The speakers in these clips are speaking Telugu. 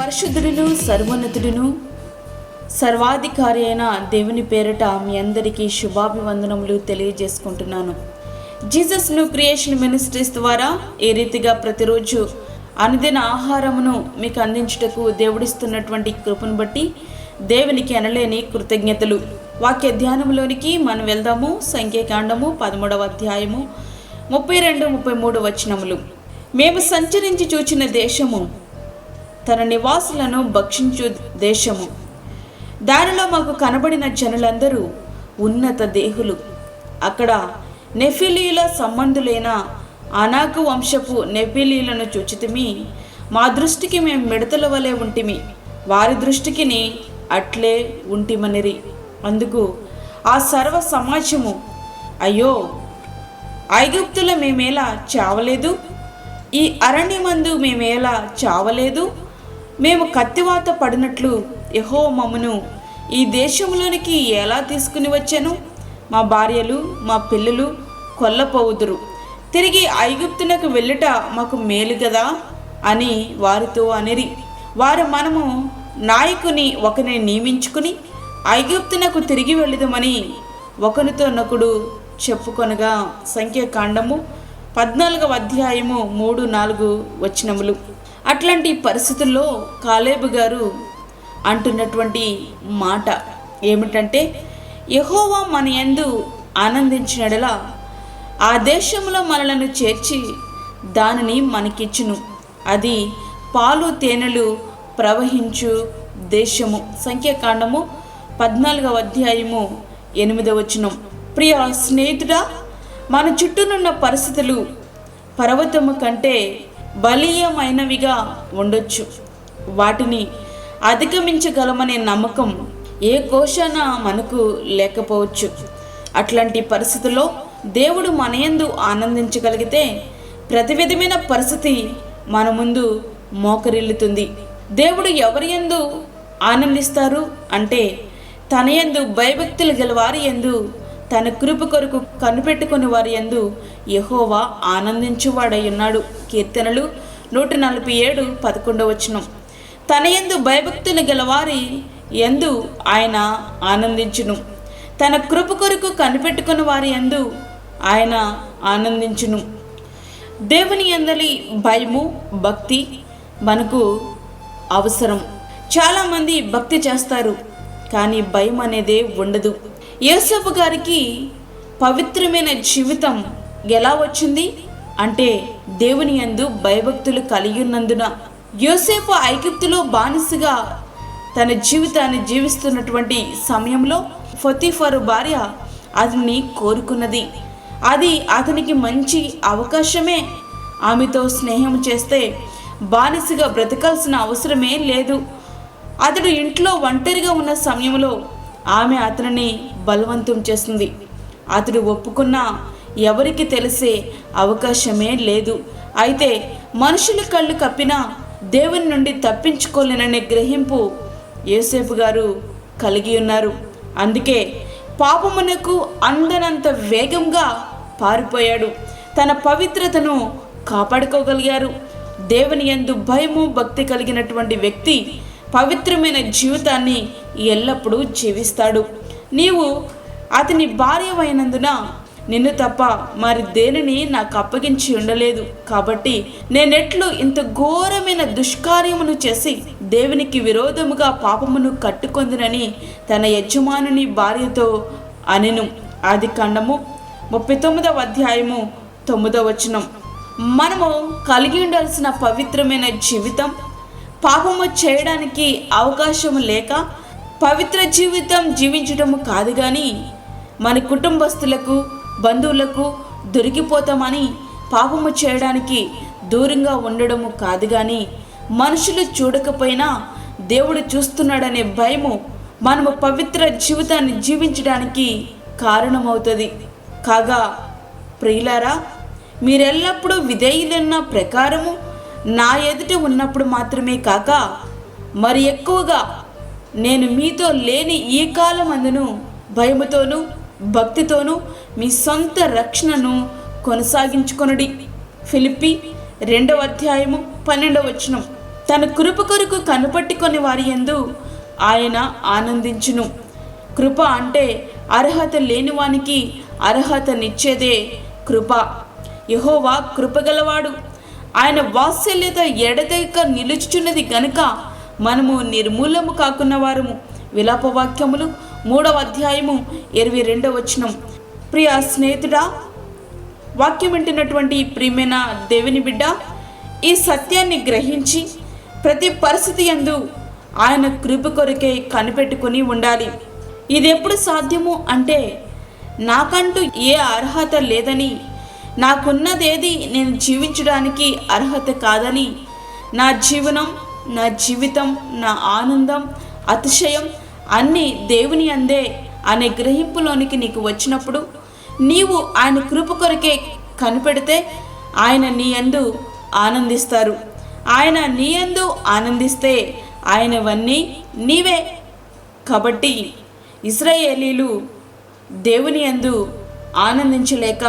పరిశుద్ధుడును సర్వోన్నతుడును సర్వాధికారి అయిన దేవుని పేరిట మీ అందరికీ శుభాభివందనములు తెలియజేసుకుంటున్నాను. జీసస్ న్యూ క్రియేషన్ మినిస్ట్రీస్ ద్వారా ఈ రీతిగా ప్రతిరోజు అనుదిన ఆహారమును మీకు అందించుటకు దేవుడిస్తున్నటువంటి కృపను బట్టి దేవునికి అనలేని కృతజ్ఞతలు. వాక్య ధ్యానంలోనికి మనం వెళ్దాము. సంఖ్యాకాండము 13వ అధ్యాయము 32-33 వచనములు. మేము సంచరించి చూచిన దేశము తన నివాసులను భక్షించు దేశము. దానిలో మాకు కనబడిన జనులందరూ ఉన్నత దేహులు. అక్కడ నెఫిలీల సంబంధులైన అనాకు వంశపు నెఫిలీలను చూచితిమి. మా దృష్టికి మేము మిడతల వలె ఉంటిమి, వారి దృష్టికిని అట్లే ఉంటిమనిరి. అందుకు ఆ సర్వ సమాజము, అయ్యో, ఐగుప్తుల మేమేలా చావలేదు, ఈ అరణ్యమందు మేమేలా చావలేదు, మేము కత్తివాత పడినట్లు యెహోవా మమ్మను ఈ దేశంలోనికి ఎలా తీసుకుని వచ్చాను, మా భార్యలు మా పిల్లలు కొల్లపోవుదురు, తిరిగి ఐగుప్తునకు వెళ్ళుట మాకు మేలు కదా అని వారితో అనిరి. వారు, మనము నాయకుని ఒకరిని నియమించుకుని ఐగుప్తునకు తిరిగి వెళ్ళుదామని ఒకరితోనొకడు చెప్పుకొనగా. సంఖ్యాకాండము 14వ అధ్యాయము 3-4 వచనములు. అట్లాంటి పరిస్థితుల్లో కాలేబు గారు అంటున్నటువంటి మాట ఏమిటంటే, యెహోవా మన యందు ఆనందించినడలా ఆ దేశంలో మనలను చేర్చి దానిని మనకిచ్చును, అది పాలు తేనెలు ప్రవహించు దేశము. సంఖ్యాకాండము 14వ అధ్యాయము 8వ వచనం. ప్రియ స్నేహితుడా, మన చుట్టూనున్న పరిస్థితులు పర్వతము కంటే బలీయమైనవిగా ఉండొచ్చు. వాటిని అధిగమించగలమనే నమ్మకం ఏ కోశాన మనకు లేకపోవచ్చు. అట్లాంటి పరిస్థితుల్లో దేవుడు మన యందు ఆనందించగలిగితే ప్రతి విధమైన పరిస్థితి మన ముందు మోకరిల్లుతుంది. దేవుడు ఎవరి యందు ఆనందిస్తారు అంటే, తన యందు భయభక్తులు గల వారి యందు, తన కృప కొరకు కనిపెట్టుకుని వారి యందు యెహోవా ఆనందించువాడై ఉన్నాడు. కీర్తనలు 147:11 వచనం. తన యందు భయభక్తులు గలవారి యందు ఆయన ఆనందించును, తన కృప కొరకు కనిపెట్టుకుని వారి యందు ఆయన ఆనందించును. దేవుని యందలి భయము, భక్తి మనకు అవసరం. చాలామంది భక్తి చేస్తారు, కానీ భయం అనేదే ఉండదు. యోసేపు గారికి పవిత్రమైన జీవితం ఎలా వచ్చింది అంటే, దేవుని యందు భయభక్తులు కలిగి ఉన్నందున. యోసేపు ఐగుప్తులో బానిసగా తన జీవితాన్ని జీవిస్తున్నటువంటి సమయంలో పొతీఫరు భార్య అతన్ని కోరుకున్నది. అది అతనికి మంచి అవకాశమే. ఆమెతో స్నేహం చేస్తే బానిసగా బ్రతకాల్సిన అవసరమే లేదు. అతడు ఇంట్లో ఒంటరిగా ఉన్న సమయంలో ఆమె అతనిని బలవంతం చేసింది. అతడు ఒప్పుకున్నా ఎవరికి తెలిసే అవకాశమే లేదు. అయితే మనుషుల కళ్ళు కప్పినా దేవుని నుండి తప్పించుకోలేననే గ్రహింపు యోసేపు గారు కలిగి ఉన్నారు. అందుకే పాపమునకు అందనంత వేగంగా పారిపోయాడు. తన పవిత్రతను కాపాడుకోగలిగారు. దేవుని యందు భయము, భక్తి కలిగినటువంటి వ్యక్తి పవిత్రమైన జీవితాన్ని ఎల్లప్పుడూ జీవిస్తాడు. నీవు అతని భార్యవైనందున నిన్ను తప్ప మరి దేనిని నాకు అప్పగించి ఉండలేదు, కాబట్టి నేనెట్లు ఇంత ఘోరమైన దుష్కార్యమును చేసి దేవునికి విరోధముగా పాపమును కట్టుకొందునని తన యజమానుని భార్యతో అనెను. ఆదికాండము 39వ అధ్యాయము 9వ వచనం. మనము కలిగి ఉండాల్సిన పవిత్రమైన జీవితం, పాపము చేయడానికి అవకాశం లేక పవిత్ర జీవితం జీవించటము కాదు, కానీ మన కుటుంబస్తులకు, బంధువులకు దొరికిపోతామని పాపము చేయడానికి దూరంగా ఉండడము కాదు, కానీ మనుషులు చూడకపోయినా దేవుడు చూస్తున్నాడనే భయము మనము పవిత్ర జీవితాన్ని జీవించడానికి కారణమవుతుంది. కాగా ప్రియులారా, మీరెల్లప్పుడూ విధేయులన్న ప్రకారము నా ఎదుట ఉన్నప్పుడు మాత్రమే కాక మరి ఎక్కువగా నేను మీతో లేని ఈ కాలమందును భయముతోనూ భక్తితోనూ మీ సొంత రక్షణను కొనసాగించుకొనుడి. ఫిలిప్పీ 2వ అధ్యాయము 12వ వచనం. తన కృప కొరకు కనుపట్టుకొని వారి యందు ఆయన ఆనందించును. కృప అంటే అర్హత లేని వానికి అర్హతనిచ్చేదే కృప. యెహోవా కృపగలవాడు, ఆయన వాత్సల్యత ఎడతెగక నిలుచుచున్నది గనుక మనము నిర్మూలము కాకున్న వారము. విలాపవాక్యములు 3వ అధ్యాయము 22వ వచనం. ప్రియ స్నేహితుడా, వాక్యం వింటున్నటువంటి ప్రియమైన దేవుని బిడ్డ, ఈ సత్యాన్ని గ్రహించి ప్రతి పరిస్థితి యందు ఆయన కృప కొరకే కనిపెట్టుకుని ఉండాలి. ఇది ఎప్పుడు సాధ్యము అంటే, నాకంటూ ఏ అర్హత లేదని, నాకున్నదేది నేను జీవించడానికి అర్హత కాదని, నా జీవనం, నా జీవితం, నా ఆనందం, అతిశయం అన్నీ దేవుని అందే అనే గ్రహింపులోనికి నీకు వచ్చినప్పుడు నీవు ఆయన కృప కొరకే కనిపెడితే ఆయన నీ యందు ఆనందిస్తారు. ఆయన నీ యందు ఆనందిస్తే ఆయనవన్నీ నీవే. కాబట్టి ఇశ్రాయేలీలు దేవుని యందు ఆనందించలేక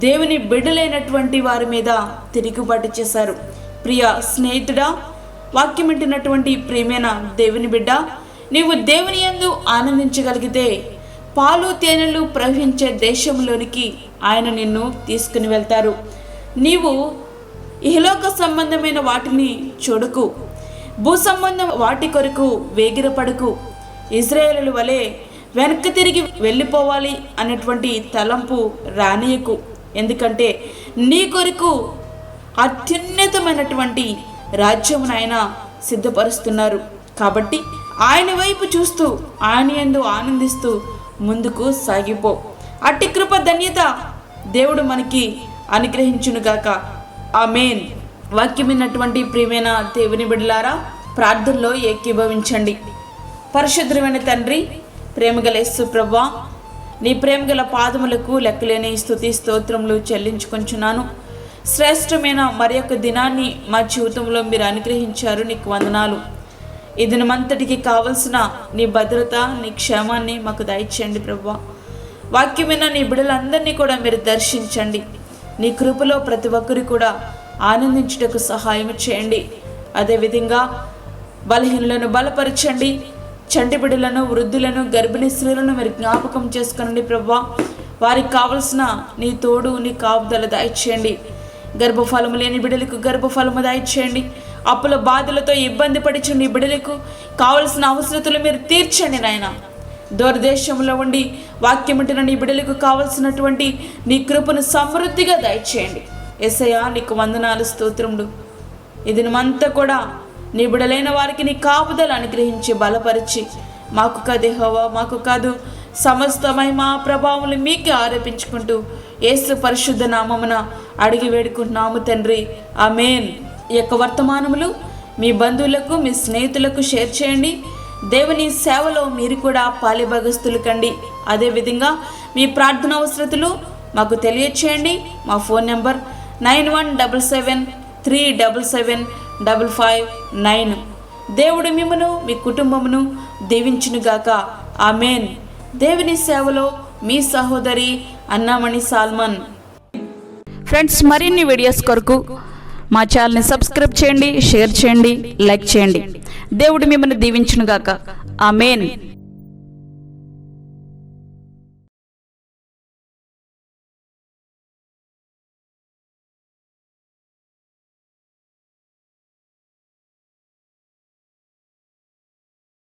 దేవుని బిడ్డలైనటువంటి వారి మీద తిరుగుబాటు చేశారు. ప్రియ స్నేహితుడా, వాక్యం వింటున్నటువంటి ప్రియమైన దేవుని బిడ్డ, నీవు దేవుని యందు ఆనందించగలిగితే పాలు తేనెలు ప్రవహించే దేశంలోనికి ఆయన నిన్ను తీసుకుని వెళ్తారు. నీవు ఇహలోక సంబంధమైన వాటిని చూడకు, భూ సంబంధం వాటి కొరకు వేగిరపడకు. ఇశ్రాయేలు వలె వెనక్కి తిరిగి వెళ్ళిపోవాలి అనేటువంటి తలంపు రానియకు. ఎందుకంటే నీ కొరకు అత్యున్నతమైనటువంటి రాజ్యమును ఆయన సిద్ధపరుస్తున్నారు. కాబట్టి ఆయన వైపు చూస్తూ ఆయన యందు ఆనందిస్తూ ముందుకు సాగిపో. అట్టి కృప ధన్యత దేవుడు మనకి అనుగ్రహించునుగాక. ఆమేన్. వాక్యం విన్నటువంటి ప్రియమైన దేవుని బిడ్డలారా, ప్రార్థనలో ఏకీభవించండి. పరిశుద్ధమైన తండ్రి, ప్రేమగల యేసు ప్రభువా, నీ ప్రేమగల పాదములకు లెక్కలేని స్తుతి స్తోత్రములు చెల్లించుకొంచున్నాను. శ్రేష్టమైన మరి యొక్క దినాన్ని మా జీవితంలో మీరు అనుగ్రహించారు, నీకు వందనాలు. ఈ దినమంతటికి కావలసిన నీ భద్రత, నీ క్షేమాన్ని మాకు దయచేయండి ప్రభువా. వాక్యమైన నీ బిడ్డలందరినీ కూడా మీరు దర్శించండి. నీ కృపలో ప్రతి ఒక్కరు కూడా ఆనందించుటకు సహాయం చేయండి. అదేవిధంగా బలహీనులను బలపరచండి. చంటి బిడ్డలను, వృద్ధులను, గర్భిణీ స్త్రీలను మీరు జ్ఞాపకం చేసుకునండి ప్రభువా. వారికి కావలసిన నీ తోడు, నీ కాపుదల దయచేయండి. గర్భఫలము లేని బిడ్డలకు గర్భఫలము దయచేయండి. అప్పుల బాధలతో ఇబ్బంది పడిచిన నీ బిడ్డలకు కావలసిన అవసరతలు మీరు తీర్చండి నాయన. దూరదేశంలో ఉండి వాక్యం వింటున్న నీ బిడ్డలకు కావలసినటువంటి నీ కృపను సమృద్ధిగా దయచేయండి. యేసయ్యా, నీకు వందనాలు, స్తోత్రములు. ఈ దినమంతా కూడా నీ బిడ్డలైన వారికి నీ కాపుదలు అనుగ్రహించి బలపరిచి, మాకు కాదు యెహోవా, మాకు కాదు, సమస్తమై మా ప్రభావములు మీకే ఆరోపించుకుంటూ యేసు పరిశుద్ధ నామమున అడిగి వేడుకుంటున్నాము తండ్రి. ఆమేన్. ఈ యొక్క వర్తమానములు మీ బంధువులకు, మీ స్నేహితులకు షేర్ చేయండి. దేవుని సేవలో మీరు కూడా పాలిభాగస్తులు కండి. అదేవిధంగా మీ ప్రార్థన అవసరతలు మాకు తెలియచేయండి. మా ఫోన్ నెంబర్ 9177377559. దేవుడు మిమ్మను, మీ కుటుంబమును దీవించునుగాక. ఆమేన్. దేవుని సేవలో మీ సహోదరి అన్నామణి సాల్మన్. ఫ్రెండ్స్, మరిన్ని వీడియోస్ కొరకు మా ఛానల్ని సబ్స్క్రైబ్ చేయండి, షేర్ చేయండి, లైక్ చేయండి. దేవుడు మిమ్మల్ని దీవించునుగాక. ఆమేన్.